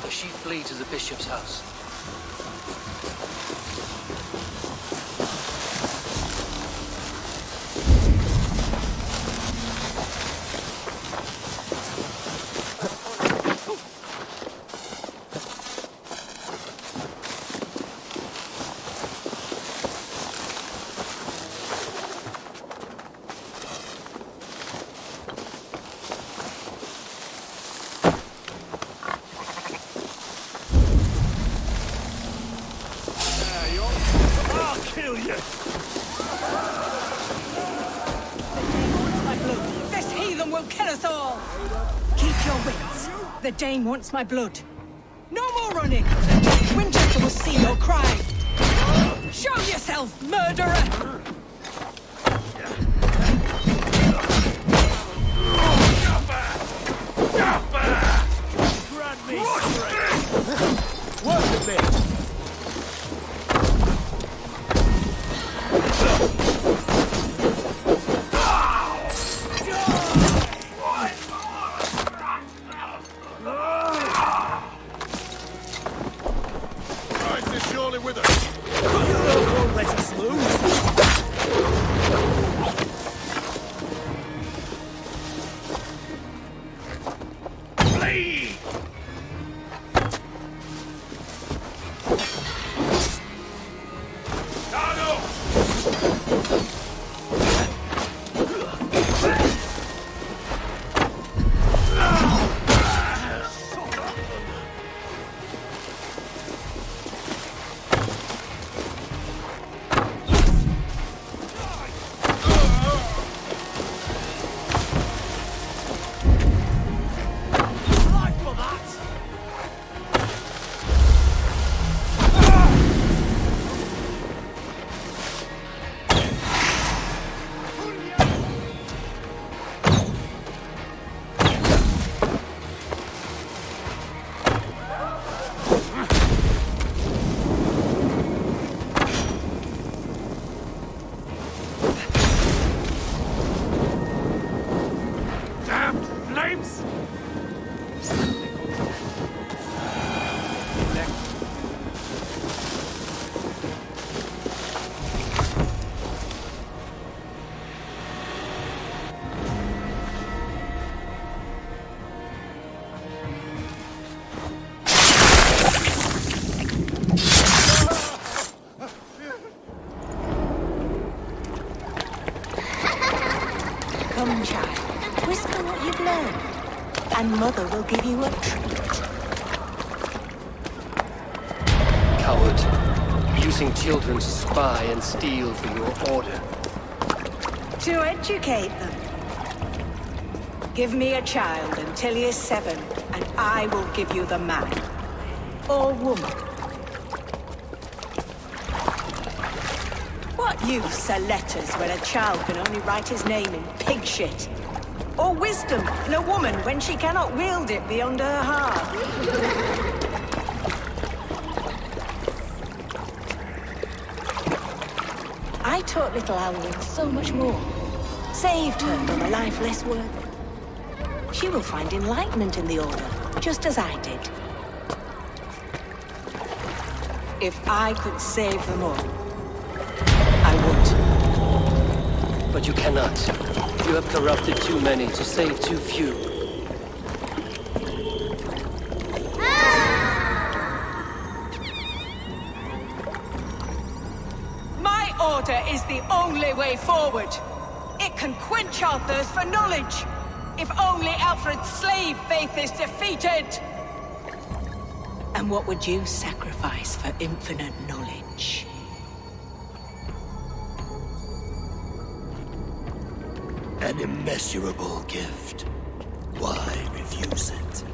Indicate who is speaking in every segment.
Speaker 1: Does she flee to the bishop's house?
Speaker 2: The Dane wants my blood. No more running! Winchester will see your cry! Show yourself, murderer!
Speaker 3: Grant me strength! Work a bit!
Speaker 4: With us. Won't let us lose. Come, child, whisper what you've learned, and Mother will give you a treat.
Speaker 1: Coward. Using children to spy and steal for your order.
Speaker 2: To educate them. Give me a child until he is 7, and I will give you the man. Or woman. What use are letters when a child can only write his name in pig shit? Or wisdom in a woman when she cannot wield it beyond her heart? I taught little Alwyn so much more. Saved her from a life less worth. She will find enlightenment in the Order, just as I did. If I could save them all, I would.
Speaker 1: But you cannot. You have corrupted too many to save too few.
Speaker 2: My Order is the only way forward. It can quench our thirst for knowledge. If only Alfred's slave faith is defeated! And what would you sacrifice for infinite knowledge?
Speaker 5: An immeasurable gift. Why refuse it?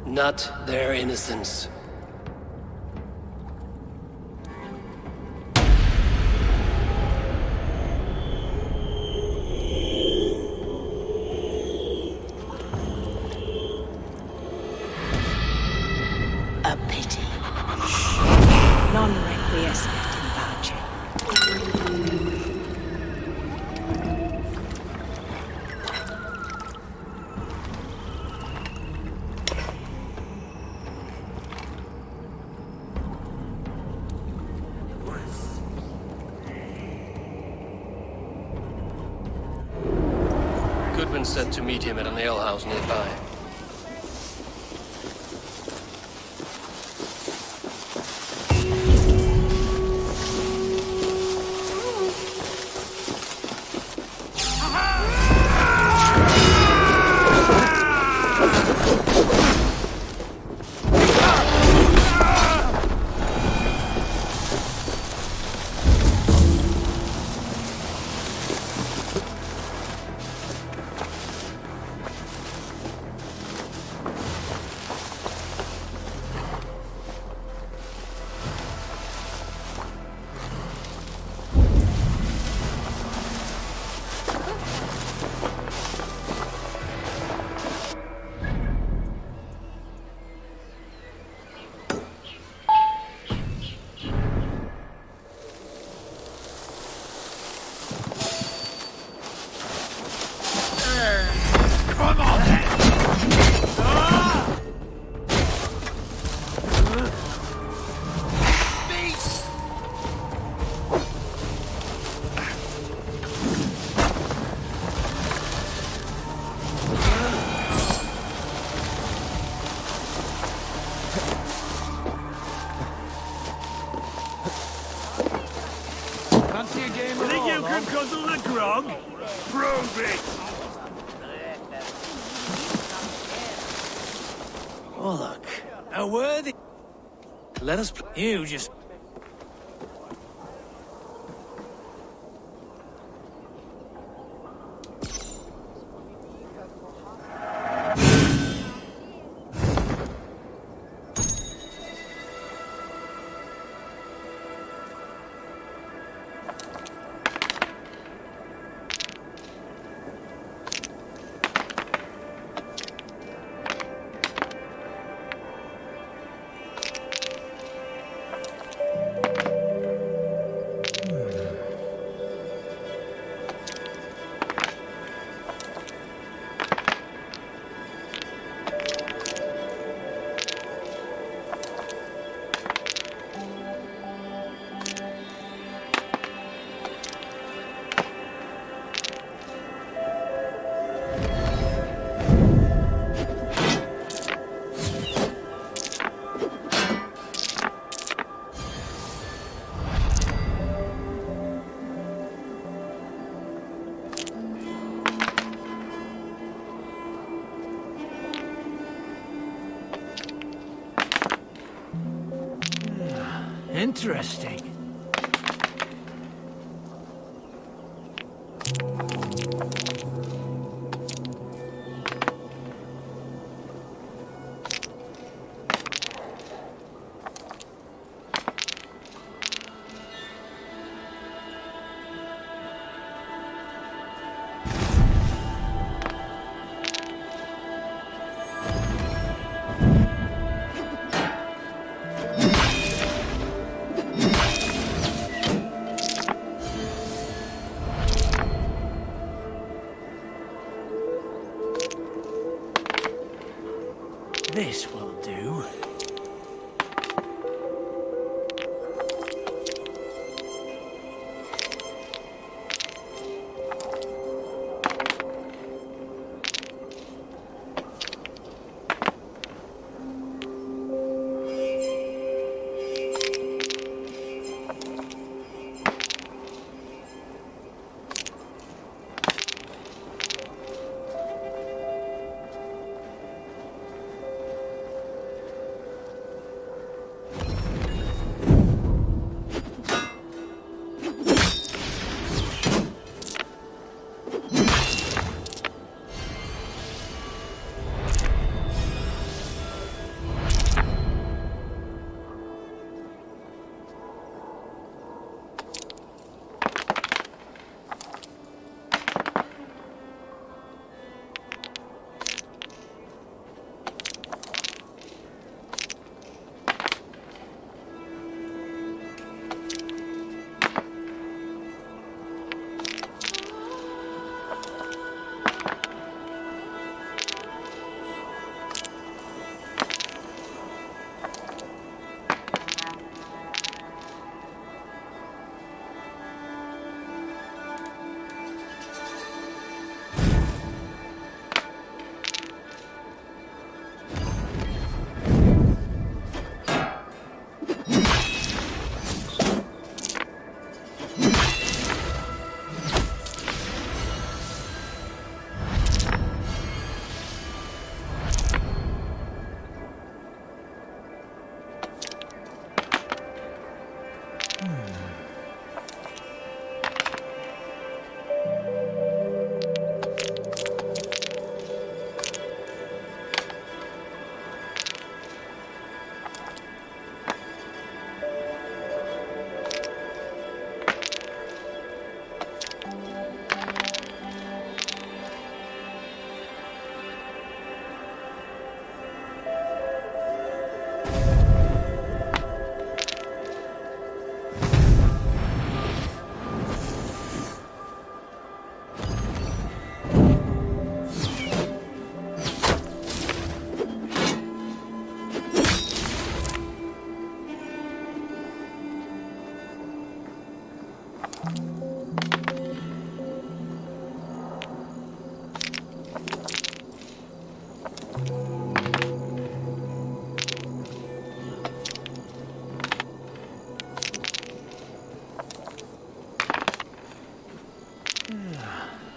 Speaker 1: Not their innocence.
Speaker 2: A pity. Non requiescat in pace.
Speaker 1: Goodwin said to meet him at an alehouse nearby.
Speaker 3: Fancy a game of
Speaker 5: Think you
Speaker 3: all,
Speaker 5: can guzzle the grog? Prove it!
Speaker 3: Oh, look. A worthy... Let us... You just... Interesting. This will do.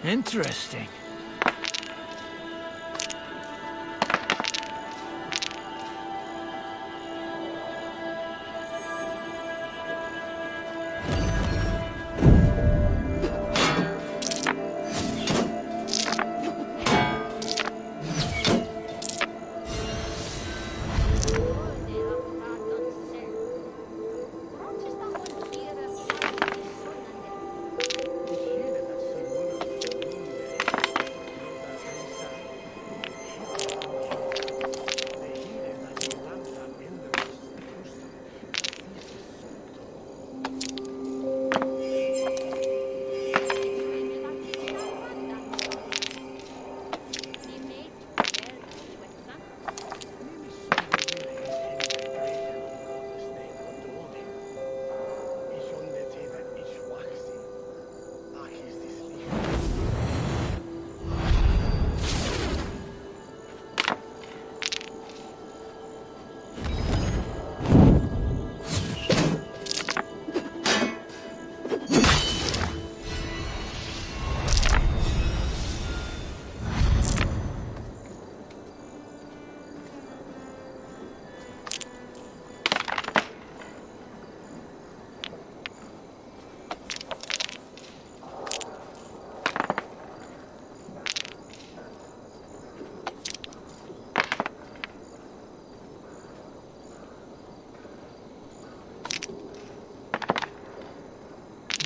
Speaker 3: Interesting.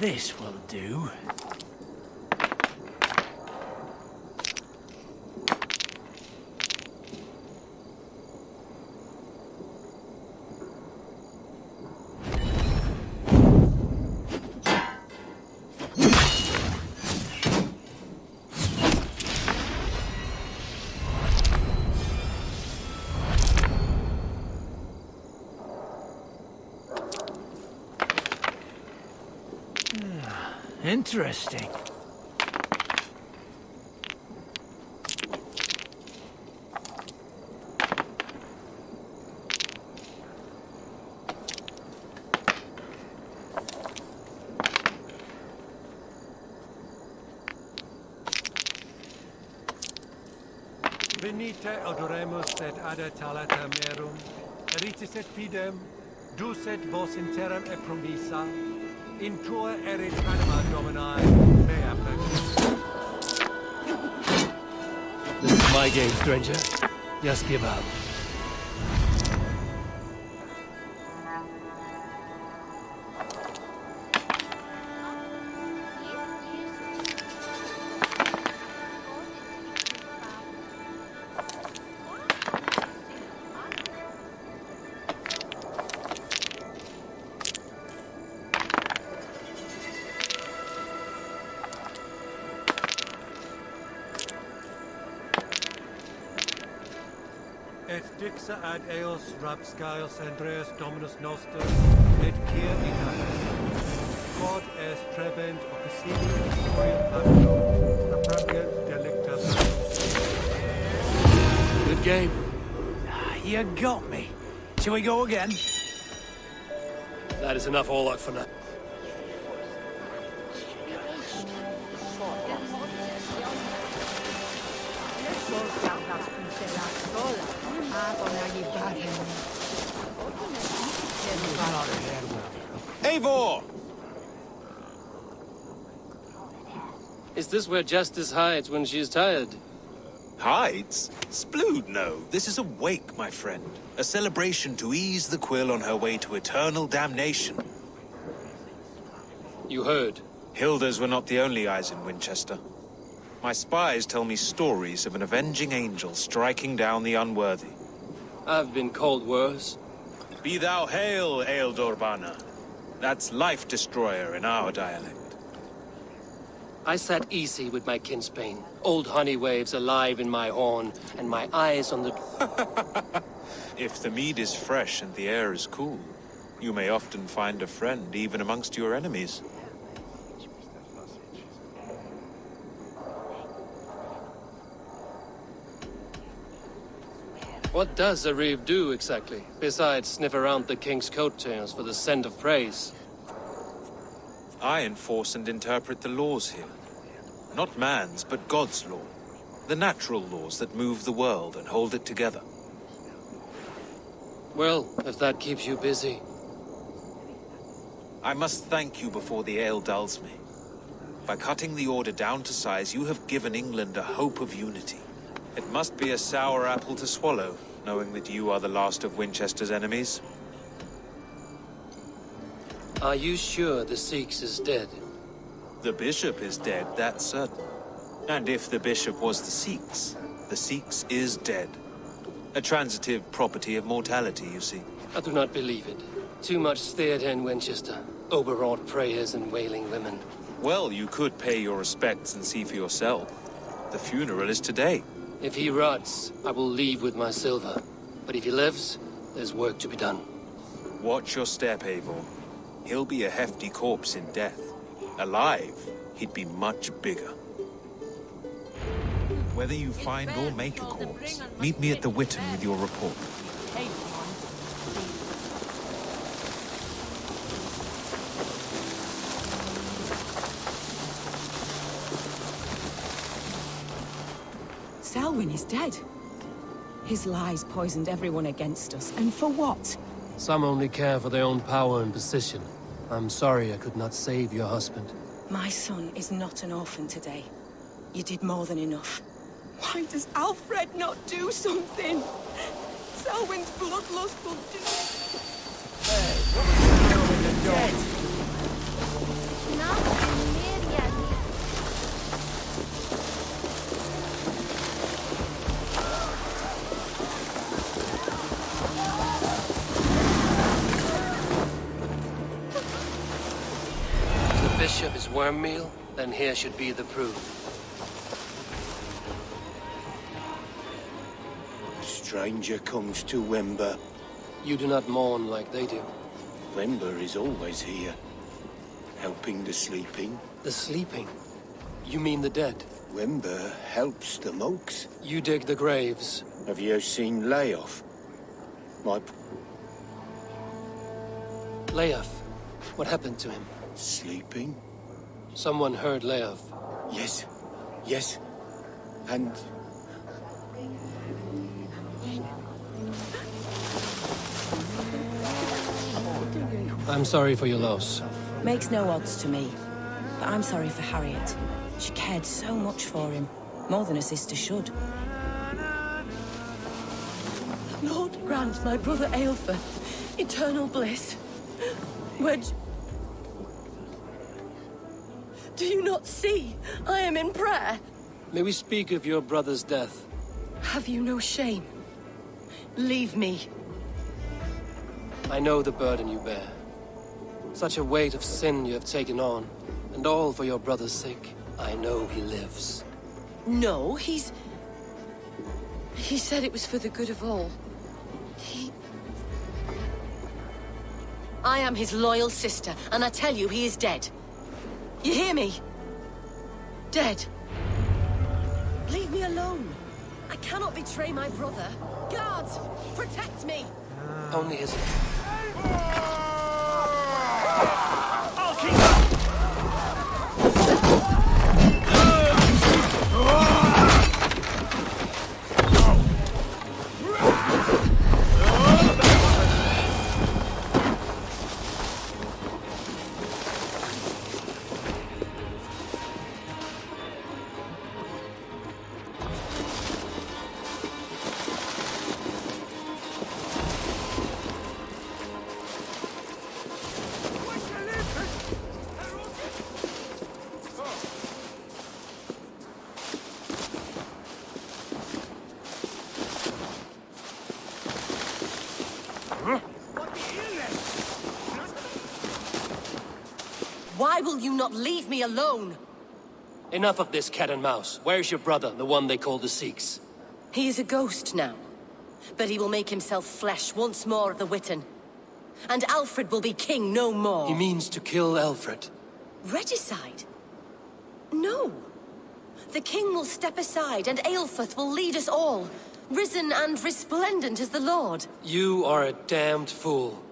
Speaker 3: This will do. Interesting.
Speaker 6: Venite odoremus et ada talata merum, eritis et fidem, ducet vos in terram e promissa, in tua erit anima domini, mea pecus.
Speaker 3: This is my game, stranger. Just give up.
Speaker 6: Et dixa ad eos rapscaios Andreas Dominus Noster, et quia italis. Quod est trebent occasivi historiam pacto, appropriat delicta.
Speaker 3: Good game. You got me. Shall we go again? That is enough all luck for now.
Speaker 5: Eivor!
Speaker 1: Is this where Justice hides when she is tired?
Speaker 5: Hides? Splood, no. This is a wake, my friend. A celebration to ease the quill on her way to eternal damnation.
Speaker 1: You heard.
Speaker 5: Hilda's were not the only eyes in Winchester. My spies tell me stories of an avenging angel striking down the unworthy.
Speaker 1: I've been called worse.
Speaker 5: Be thou hail, Eildorbana. That's Life Destroyer in our dialect.
Speaker 1: I sat easy with my kinsbane, old honey waves alive in my horn, and my eyes on the...
Speaker 5: If the mead is fresh and the air is cool, you may often find a friend even amongst your enemies.
Speaker 1: What does a reeve do exactly, besides sniff around the king's coattails for the scent of praise?
Speaker 5: I enforce and interpret the laws here. Not man's, but God's law. The natural laws that move the world and hold it together.
Speaker 1: Well, if that keeps you busy.
Speaker 5: I must thank you before the ale dulls me. By cutting the order down to size, you have given England a hope of unity. It must be a sour apple to swallow, knowing that you are the last of Winchester's enemies.
Speaker 1: Are you sure the Sikhs is dead?
Speaker 5: The bishop is dead, that's certain. And if the bishop was the Sikhs is dead. A transitive property of mortality, you see.
Speaker 1: I do not believe it. Too much theatre in Winchester. Overwrought prayers and wailing women.
Speaker 5: Well, you could pay your respects and see for yourself. The funeral is today.
Speaker 1: If he rots, I will leave with my silver. But if he lives, there's work to be done.
Speaker 5: Watch your step, Eivor. He'll be a hefty corpse in death. Alive, he'd be much bigger. Whether you find or make a corpse, meet me at the Witten with your report.
Speaker 2: Selwyn is dead. His lies poisoned everyone against us, and for what?
Speaker 1: Some only care for their own power and position. I'm sorry I could not save your husband.
Speaker 2: My son is not an orphan today. You did more than enough. Why does Alfred not do something? Selwyn's bloodlust will do...
Speaker 4: Now
Speaker 1: bishop is worm meal, then here should be the proof.
Speaker 7: A stranger comes to Wember.
Speaker 1: You do not mourn like they do.
Speaker 7: Wember is always here, helping the sleeping.
Speaker 1: The sleeping? You mean the dead?
Speaker 7: Wember helps the monks.
Speaker 1: You dig the graves.
Speaker 7: Have you seen Layoff? My
Speaker 1: Leof. What happened to him?
Speaker 7: sleeping?
Speaker 1: Someone heard Leof.
Speaker 7: Yes, yes. And
Speaker 1: I'm sorry for your loss.
Speaker 4: Makes no odds to me. But I'm sorry for Harriet. She cared so much for him. More than a sister should.
Speaker 8: Lord grant my brother Aelfer eternal bliss. Do you not see? I am in prayer.
Speaker 1: May we speak of your brother's death?
Speaker 8: Have you no shame? Leave me.
Speaker 1: I know the burden you bear. Such a weight of sin you have taken on, and all for your brother's sake. I know he lives.
Speaker 8: No, he said it was for the good of all. I am his loyal sister, and I tell you he is dead. You hear me? Dead. Leave me alone. I cannot betray my brother. Guards, protect me!
Speaker 1: Only his...
Speaker 8: Why will you not leave me alone?
Speaker 1: Enough of this cat and mouse. Where's your brother, the one they call the Sikhs?
Speaker 8: He is a ghost now. But he will make himself flesh once more of the Witten. And Alfred will be king no more.
Speaker 1: He means to kill Alfred.
Speaker 8: Regicide? No. The king will step aside and Aelfrith will lead us all. Risen and resplendent as the Lord.
Speaker 1: You are a damned fool.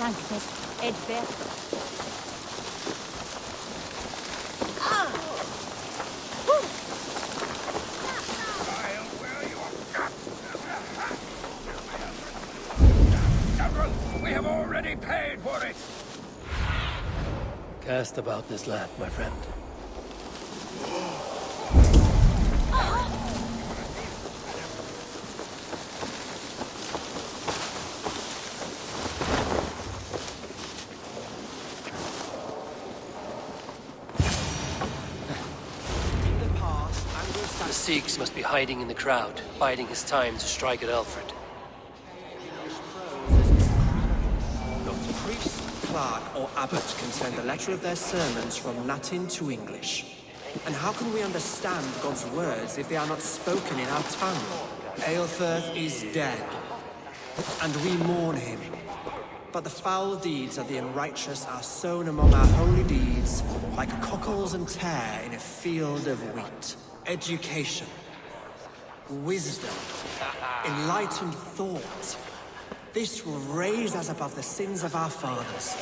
Speaker 9: Sanctus, Edbert.
Speaker 6: We have already paid for it!
Speaker 1: Cast about this land, my friend. The Sikhs must be hiding in the crowd, biding his time to strike at Alfred.
Speaker 10: Not a priest, clerk, or abbot can send a letter of their sermons from Latin to English. And how can we understand God's words if they are not spoken in our tongue? Aelfrith is dead, and we mourn him. But the foul deeds of the unrighteous are sown among our holy deeds, like cockles and tare in a field of wheat. Education, wisdom, enlightened thought. This will raise us above the sins of our fathers.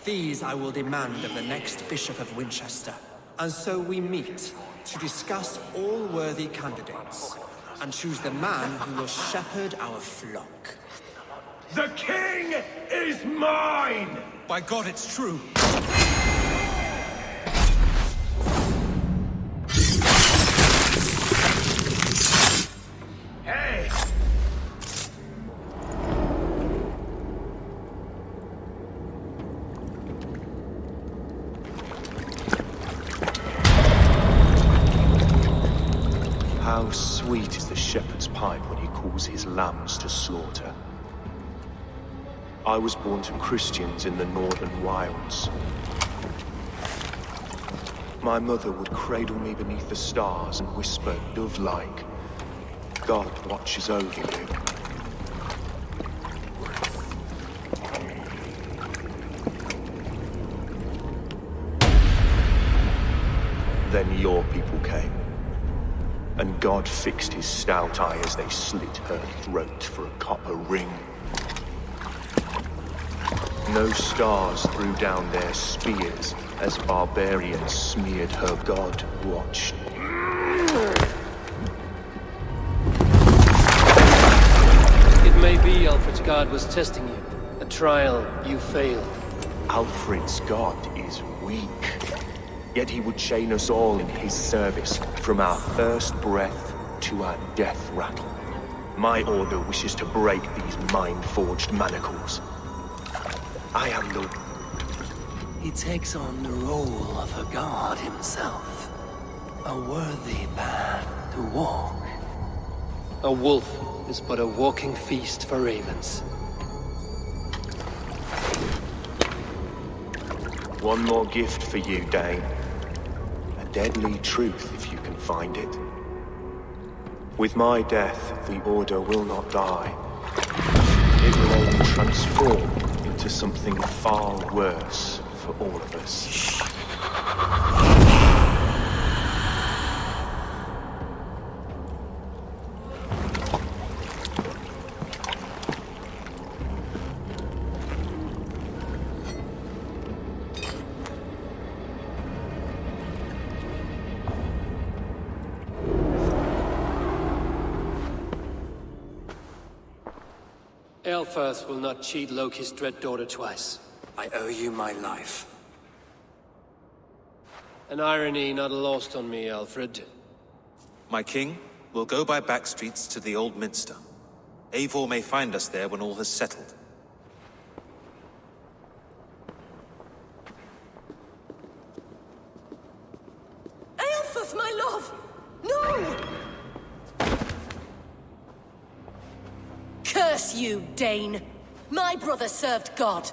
Speaker 10: These I will demand of the next Bishop of Winchester. And so we meet to discuss all worthy candidates and choose the man who will shepherd our flock.
Speaker 6: The king is mine!
Speaker 10: By God, it's true.
Speaker 6: Hey!
Speaker 7: How sweet is the shepherd's pipe when he calls his lambs to slaughter. I was born to Christians in the northern wilds. My mother would cradle me beneath the stars and whisper, dove-like, God watches over you. Then your people came, and God fixed his stout eye as they slit her throat for a copper ring. No stars threw down their spears as barbarians smeared her God watched.
Speaker 1: It may be Alfred's God was testing you. A trial you failed.
Speaker 7: Alfred's God is weak. Yet he would chain us all in his service, from our first breath to our death rattle. My order wishes to break these mind-forged manacles. I am the...
Speaker 1: He takes on the role of a god himself. A worthy path to walk. A wolf is but a walking feast for ravens.
Speaker 7: One more gift for you, Dane. A deadly truth, if you can find it. With my death, the Order will not die. It will only transform into something far worse for all of us.
Speaker 1: Aelfirth will not cheat Loki's dread daughter twice.
Speaker 10: I owe you my life.
Speaker 1: An irony not lost on me, Alfred.
Speaker 5: My king, we'll go by back streets to the Old Minster. Eivor may find us there when all has settled.
Speaker 8: Aelfirth, my love! No! Curse you, Dane! My brother served God.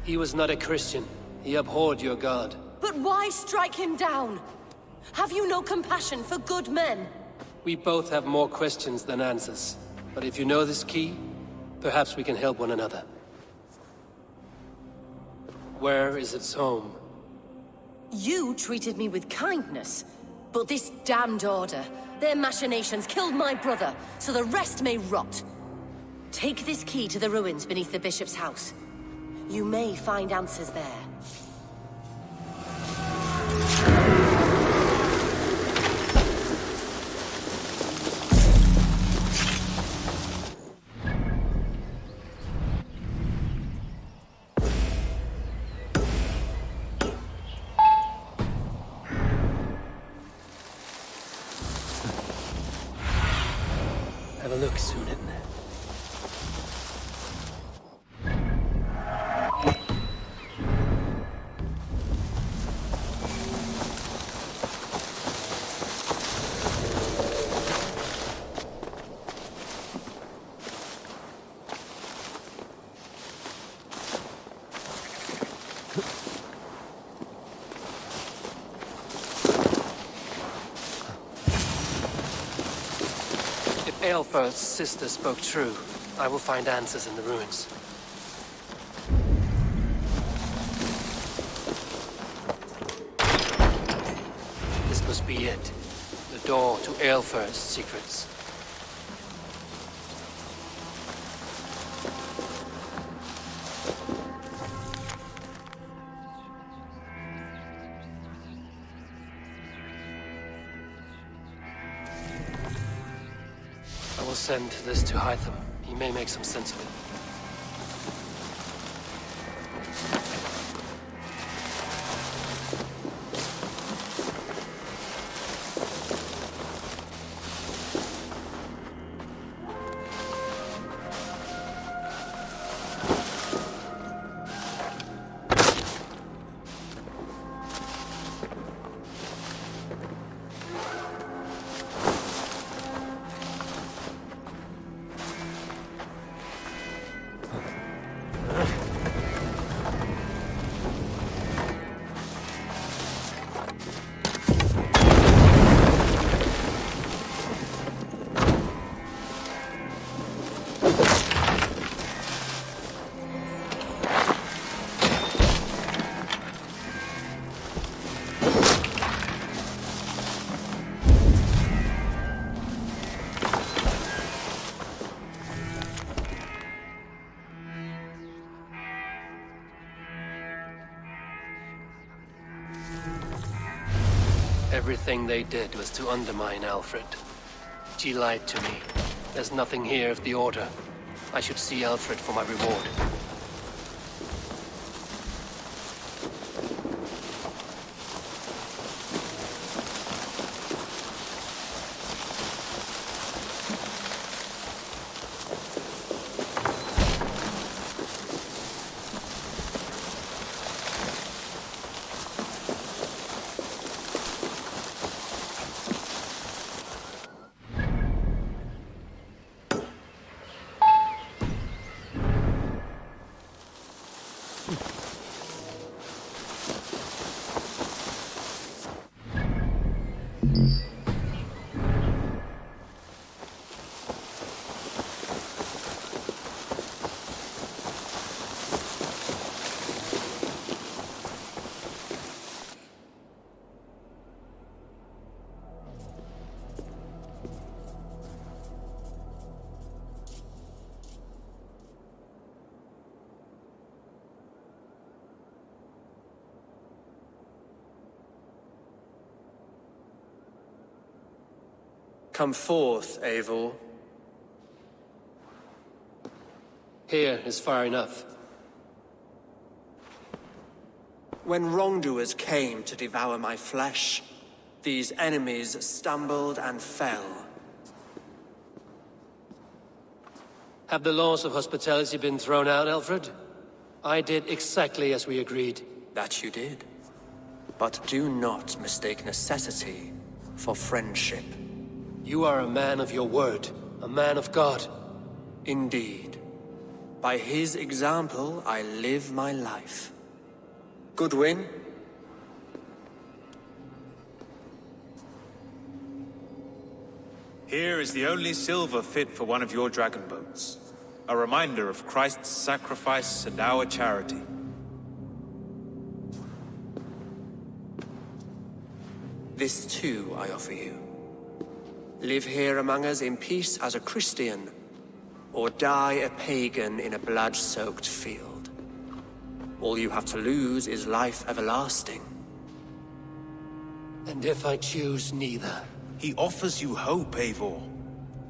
Speaker 1: He was not a Christian. He abhorred your god.
Speaker 8: But why strike him down? Have you no compassion for good men?
Speaker 1: We both have more questions than answers. But if you know this key, perhaps we can help one another. Where is its home?
Speaker 8: You treated me with kindness, but this damned Order, their machinations killed my brother, so the rest may rot. Take this key to the ruins beneath the bishop's house. You may find answers there.
Speaker 1: Have a look, Sunan. Aelfirth's sister spoke true. I will find answers in the ruins. This must be it. The door to Aelfirth's secrets. I will send this to Hytham. He may make some sense of it. Everything they did was to undermine Alfred. She lied to me. There's nothing here of the Order. I should see Alfred for my reward.
Speaker 10: Come forth, Eivor.
Speaker 1: Here is far enough.
Speaker 10: When wrongdoers came to devour my flesh, these enemies stumbled and fell.
Speaker 1: Have the laws of hospitality been thrown out, Alfred? I did exactly as we agreed.
Speaker 10: That you did. But do not mistake necessity for friendship.
Speaker 1: You are a man of your word, a man of God.
Speaker 10: Indeed. By his example, I live my life. Goodwin?
Speaker 5: Here is the only silver fit for one of your dragon boats. A reminder of Christ's sacrifice and our charity.
Speaker 10: This too I offer you. Live here among us in peace as a Christian, or die a pagan in a blood-soaked field. All you have to lose is life everlasting.
Speaker 1: And if I choose neither?
Speaker 5: He offers you hope, Eivor.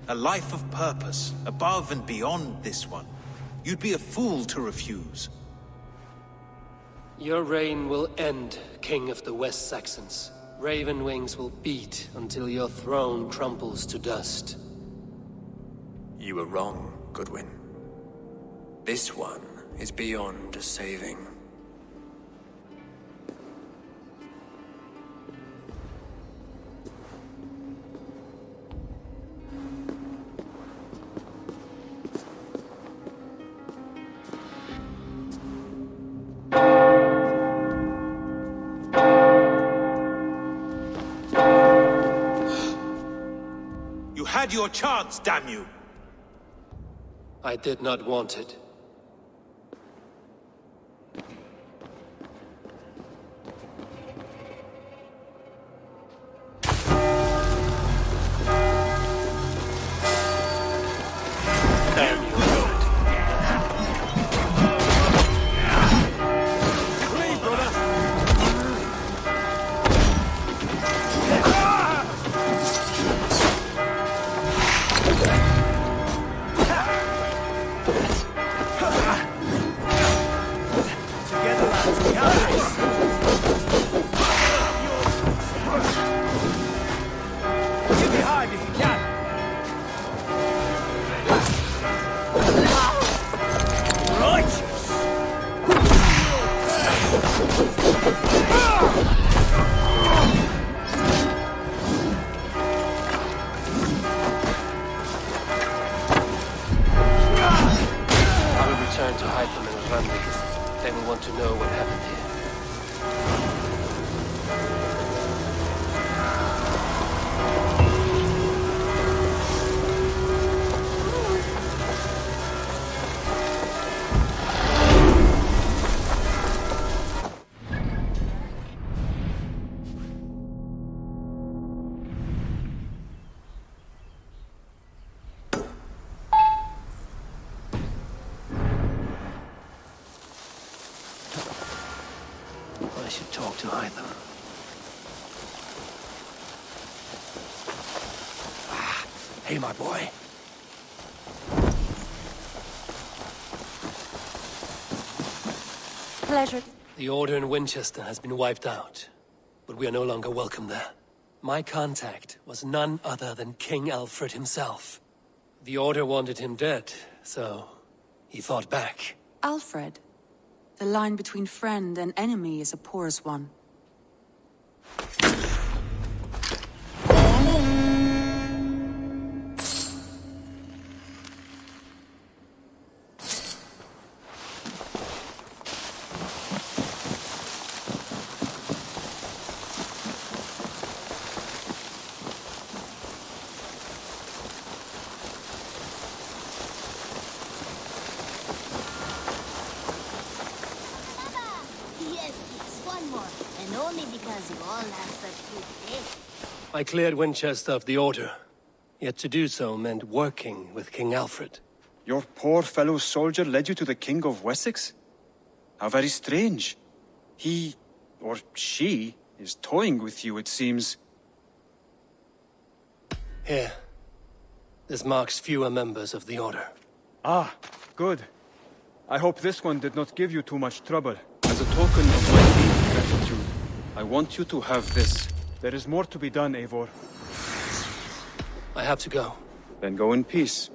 Speaker 5: A life of purpose, above and beyond this one. You'd be a fool to refuse.
Speaker 1: Your reign will end, King of the West Saxons. Raven wings will beat until your throne crumbles to dust.
Speaker 10: You were wrong, Goodwin. This one is beyond saving.
Speaker 5: You had your chance, damn you!
Speaker 1: I did not want it. Damn you, to hide them in a runway. They will want to know what happened here. I should talk to Hytham.
Speaker 3: Hey, my boy.
Speaker 9: Pleasure.
Speaker 3: The Order in Winchester has been wiped out, but we are no longer welcome there. My contact was none other than King Alfred himself. The Order wanted him dead, so he fought back.
Speaker 11: Alfred. The line between friend and enemy is a porous one.
Speaker 3: I cleared Winchester of the Order, yet to do so meant working with King Alfred.
Speaker 12: Your poor fellow soldier led you to the King of Wessex? How very strange. He, or she, is toying with you, it seems.
Speaker 3: Here. This marks fewer members of the Order.
Speaker 12: Ah, good. I hope this one did not give you too much trouble. As a token of my deep gratitude, I want you to have this. There is more to be done, Eivor.
Speaker 3: I have to go.
Speaker 12: Then go in peace.